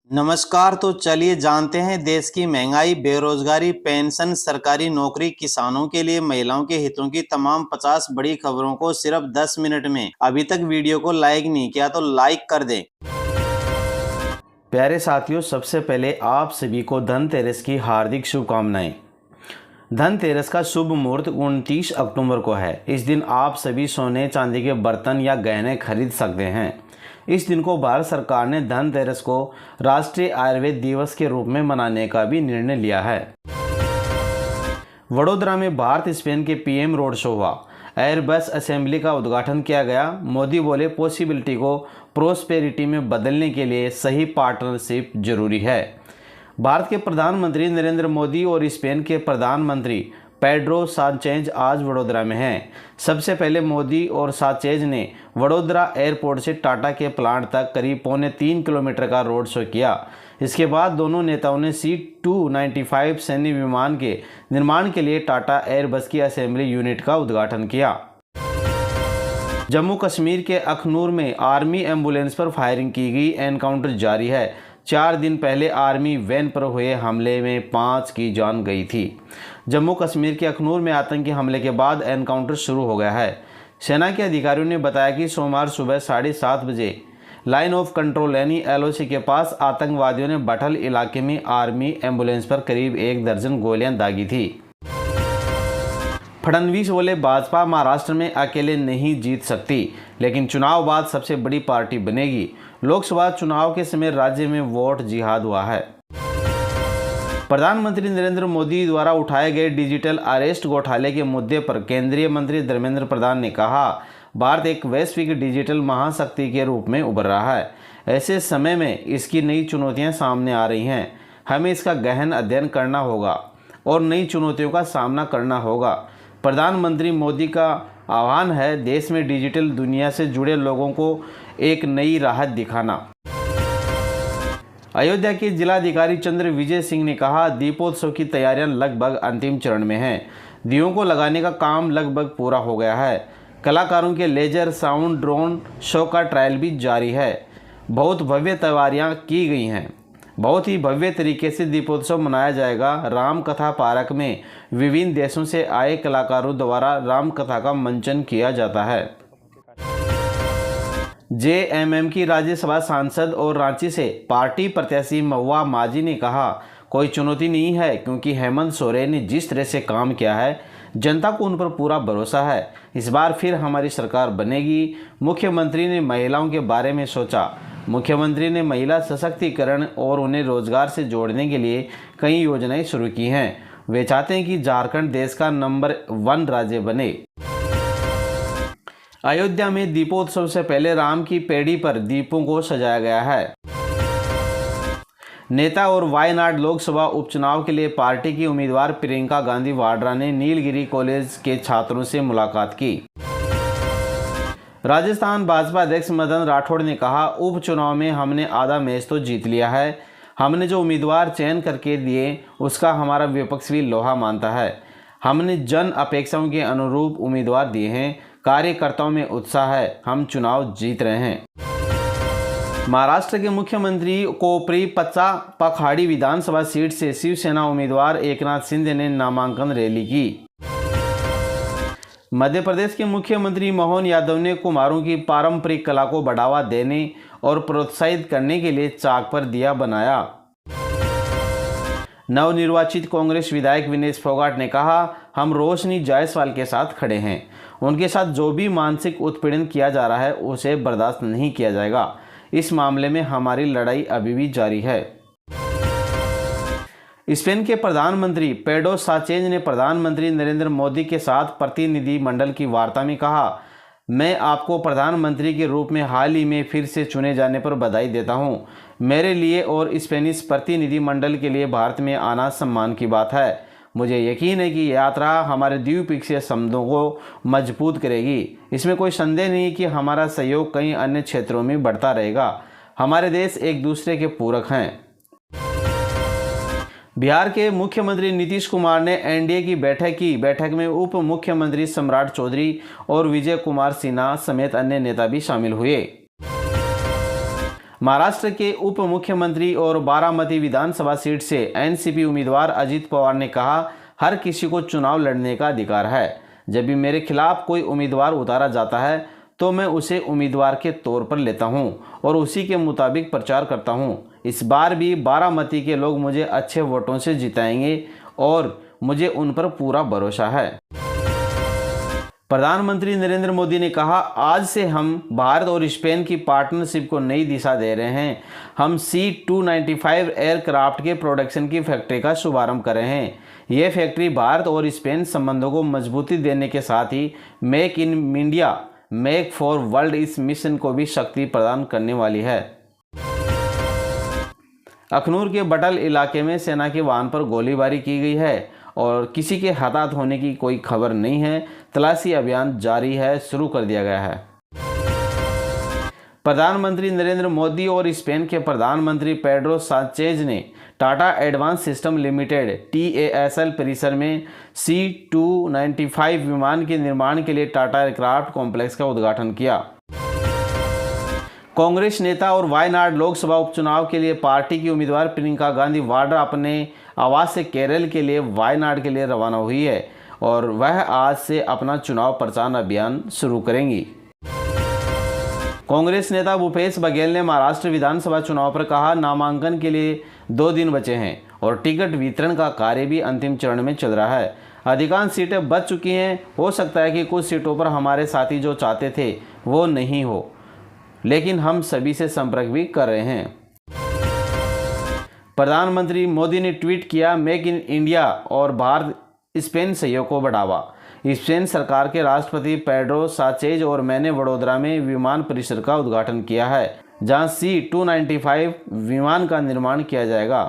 नमस्कार। तो चलिए जानते हैं देश की महंगाई, बेरोजगारी, पेंशन, सरकारी नौकरी, किसानों के लिए महिलाओं के हितों की तमाम 50 बड़ी खबरों को सिर्फ 10 मिनट में। अभी तक वीडियो को लाइक नहीं किया तो लाइक कर दें। प्यारे साथियों, सबसे पहले आप सभी को धनतेरस की हार्दिक शुभकामनाएं। धनतेरस का शुभ मुहूर्त 29 अक्टूबर को है। इस दिन आप सभी सोने चांदी के बर्तन या गहने खरीद सकते हैं। इस दिन को भारत सरकार ने धनतेरस को राष्ट्रीय आयुर्वेद दिवस के रूप में मनाने का भी निर्णय लिया है। वडोदरा में भारत स्पेन के पीएम रोड शो हुआ। एयरबस असेंबली का उद्घाटन किया गया। मोदी बोले, पॉसिबिलिटी को प्रोस्पेरिटी में बदलने के लिए सही पार्टनरशिप जरूरी है। भारत के प्रधानमंत्री नरेंद्र मोदी और स्पेन के प्रधानमंत्री पेड्रो साnchez आज वडोदरा में हैं। सबसे पहले मोदी और साnchez ने वडोदरा एयरपोर्ट से टाटा के प्लांट तक करीब 3.25 किलोमीटर का रोड शो किया। इसके बाद दोनों नेताओं ने C-295 सैन्य विमान के निर्माण के लिए टाटा एयरबस की असेंबली यूनिट का उद्घाटन किया। जम्मू कश्मीर के अखनूर में आर्मी एम्बुलेंस पर फायरिंग की गई। एनकाउंटर जारी है। 4 दिन पहले आर्मी वैन पर हुए हमले में 5 की जान गई थी। जम्मू कश्मीर के अखनूर में आतंकी हमले के बाद एनकाउंटर शुरू हो गया है। सेना के अधिकारियों ने बताया कि सोमवार सुबह 7:30 बजे लाइन ऑफ कंट्रोल यानी LOC के पास आतंकवादियों ने बटल इलाके में आर्मी एम्बुलेंस पर करीब 1 दर्जन गोलियां दागी थी। फडणवीस बोले, भाजपा महाराष्ट्र में अकेले नहीं जीत सकती, लेकिन चुनाव बाद सबसे बड़ी पार्टी बनेगी। लोकसभा चुनाव के समय राज्य में वोट जिहाद हुआ है। प्रधानमंत्री नरेंद्र मोदी द्वारा उठाए गए डिजिटल अरेस्ट घोटाले के मुद्दे पर केंद्रीय मंत्री धर्मेंद्र प्रधान ने कहा, भारत एक वैश्विक डिजिटल महाशक्ति के रूप में उभर रहा है। ऐसे समय में इसकी नई चुनौतियां सामने आ रही हैं। हमें इसका गहन अध्ययन करना होगा और नई चुनौतियों का सामना करना होगा। प्रधानमंत्री मोदी का आह्वान है, देश में डिजिटल दुनिया से जुड़े लोगों को एक नई राह दिखाना। अयोध्या के जिलाधिकारी चंद्र विजय सिंह ने कहा, दीपोत्सव की तैयारियां लगभग अंतिम चरण में हैं। दियों को लगाने का काम लगभग पूरा हो गया है। कलाकारों के लेजर, साउंड, ड्रोन शो का ट्रायल भी जारी है। बहुत भव्य तैयारियां की गई हैं। बहुत ही भव्य तरीके से दीपोत्सव मनाया जाएगा। राम कथा पार्क में विभिन्न देशों से आए कलाकारों द्वारा राम कथा का मंचन किया जाता है। JMM की राज्यसभा सांसद और रांची से पार्टी प्रत्याशी महुआ माझी ने कहा, कोई चुनौती नहीं है, क्योंकि हेमंत सोरेन ने जिस तरह से काम किया है, जनता को उन पर पूरा भरोसा है। इस बार फिर हमारी सरकार बनेगी। मुख्यमंत्री ने महिलाओं के बारे में सोचा। मुख्यमंत्री ने महिला सशक्तिकरण और उन्हें रोजगार से जोड़ने के लिए कई योजनाएं शुरू की हैं। वे चाहते हैं कि झारखंड देश का नंबर 1 राज्य बने। अयोध्या में दीपोत्सव से पहले राम की पेड़ी पर दीपों को सजाया गया है। नेता और वायनाड लोकसभा उपचुनाव के लिए पार्टी की उम्मीदवार प्रियंका गांधी वाड्रा ने नीलगिरी कॉलेज के छात्रों से मुलाकात की। राजस्थान भाजपा अध्यक्ष मदन राठौड़ ने कहा, उपचुनाव में हमने आधा मैच तो जीत लिया है। हमने जो उम्मीदवार चयन करके दिए उसका हमारा विपक्ष भी लोहा मानता है। हमने जन अपेक्षाओं के अनुरूप उम्मीदवार दिए हैं। कार्यकर्ताओं में उत्साह है। हम चुनाव जीत रहे हैं। महाराष्ट्र के मुख्यमंत्री कोपरी पखाड़ी विधानसभा सीट से शिवसेना उम्मीदवार एकनाथ शिंदे ने नामांकन रैली की। मध्य प्रदेश के मुख्यमंत्री मोहन यादव ने कुम्हारों की पारंपरिक कला को बढ़ावा देने और प्रोत्साहित करने के लिए चाक पर दिया बनाया। नवनिर्वाचित कांग्रेस विधायक विनेश फोगाट ने कहा, हम रोशनी जायसवाल के साथ खड़े हैं। उनके साथ जो भी मानसिक उत्पीड़न किया जा रहा है उसे बर्दाश्त नहीं किया जाएगा। इस मामले में हमारी लड़ाई अभी भी जारी है। स्पेन के प्रधानमंत्री पेड्रो साnchez ने प्रधानमंत्री नरेंद्र मोदी के साथ प्रतिनिधि मंडल की वार्ता में कहा, मैं आपको प्रधानमंत्री के रूप में हाल ही में फिर से चुने जाने पर बधाई देता हूं। मेरे लिए और स्पेनिश प्रतिनिधि मंडल के लिए भारत में आना सम्मान की बात है। मुझे यकीन है कि यात्रा हमारे द्विपक्षीय संबंधों को मजबूत करेगी। इसमें कोई संदेह नहीं कि हमारा सहयोग कई अन्य क्षेत्रों में बढ़ता रहेगा। हमारे देश एक दूसरे के पूरक हैं। बिहार के मुख्यमंत्री नीतीश कुमार ने एनडीए की बैठक में उप मुख्यमंत्री सम्राट चौधरी और विजय कुमार सिन्हा समेत अन्य नेता भी शामिल हुए। महाराष्ट्र के उप मुख्यमंत्री और बारामती विधानसभा सीट से एनसीपी उम्मीदवार अजित पवार ने कहा, हर किसी को चुनाव लड़ने का अधिकार है। जब भी मेरे खिलाफ कोई उम्मीदवार उतारा जाता है तो मैं उसे उम्मीदवार के तौर पर लेता हूं और उसी के मुताबिक प्रचार करता हूं। इस बार भी बारामती के लोग मुझे अच्छे वोटों से जिताएंगे और मुझे उन पर पूरा भरोसा है। प्रधानमंत्री नरेंद्र मोदी ने कहा, आज से हम भारत और स्पेन की पार्टनरशिप को नई दिशा दे रहे हैं। हम C-295 एयरक्राफ्ट के प्रोडक्शन की फैक्ट्री का शुभारंभ कर रहे हैं। ये फैक्ट्री भारत और स्पेन संबंधों को मजबूती देने के साथ ही make in India make for world इस मिशन को भी शक्ति प्रदान करने वाली है। अखनूर के बटल इलाके में सेना के वाहन पर गोलीबारी की गई है और किसी के हताहत होने की कोई खबर नहीं है। तलाशी अभियान जारी है, शुरू कर दिया गया है। प्रधानमंत्री नरेंद्र मोदी और स्पेन के प्रधानमंत्री पेड्रो सांचेज ने Tata advance system limited TASL परिसर में C-295 विमान के निर्माण के लिए टाटा एयरक्राफ्ट कॉम्प्लेक्स का उद्घाटन किया। कांग्रेस नेता और वायनाड लोकसभा उपचुनाव के लिए पार्टी की उम्मीदवार प्रियंका गांधी वाड्रा अपने आवास से केरल के लिए वायनाड के लिए रवाना हुई है और वह आज से अपना चुनाव प्रचार अभियान शुरू करेंगी। कांग्रेस नेता भूपेश बघेल ने महाराष्ट्र विधानसभा चुनाव पर कहा, नामांकन के लिए 2 दिन बचे हैं और टिकट वितरण का कार्य भी अंतिम चरण में चल रहा है। अधिकांश सीटें बच चुकी हैं। हो सकता है कि कुछ सीटों पर हमारे साथी जो चाहते थे वो नहीं हो, लेकिन हम सभी से संपर्क भी कर रहे हैं। प्रधानमंत्री मोदी ने ट्वीट किया, मेक इन इंडिया और भारत स्पेन सहयोग को बढ़ावा। स्पेन सरकार के राष्ट्रपति पेड्रो सांचेज और मैंने वडोदरा में विमान परिसर का उद्घाटन किया है, जहां C-295 विमान का निर्माण किया जाएगा।